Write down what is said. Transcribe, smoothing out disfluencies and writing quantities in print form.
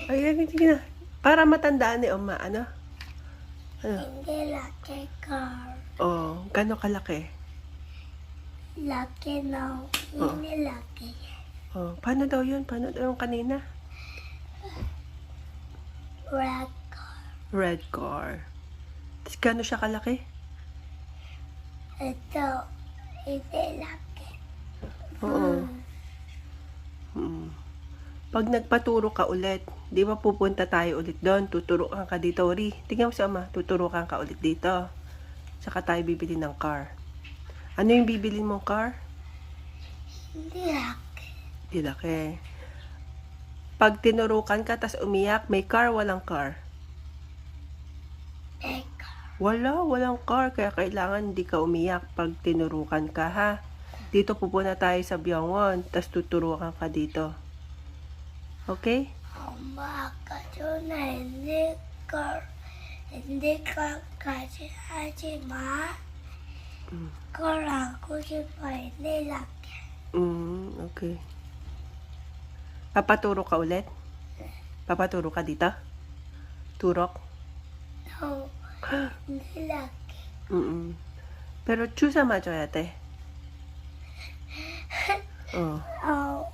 Ay, sige na. Para matandaan ni Oma, ano? Ano? Hindi laki car. Oh, gano'ng kalaki? Laki na. Oh. Hindi laki. Oh, paano daw yun? Paano daw yung kanina? Red car. Red car. Tapos gano'n siya kalaki? Ito. Hindi laki. Oo. Pag nagpaturo ka ulit, di ba pupunta tayo ulit doon? Tuturukan ka dito, Ori. Tingnan mo si Ama, tuturukan ka ulit dito. Saka tayo bibili ng car. Ano yung bibili mong car? Hindi laki. Di laki. Pag tinurukan ka, tas umiyak, may car, walang car? Big car. Walang car. Kaya kailangan hindi ka umiyak pag tinurukan ka, ha? Dito pupunta tayo sa Byungwon, tas tuturukan ka dito. Okay? Umakasyon na hindi car. Hindi ka kasi ma. Car ako si pa hindi laki. Okay. Papaturo ka ulit? Papaturo ka dito? Turok? No. Hindi laki. Pero chusa 맞아야 돼. 어. Oh.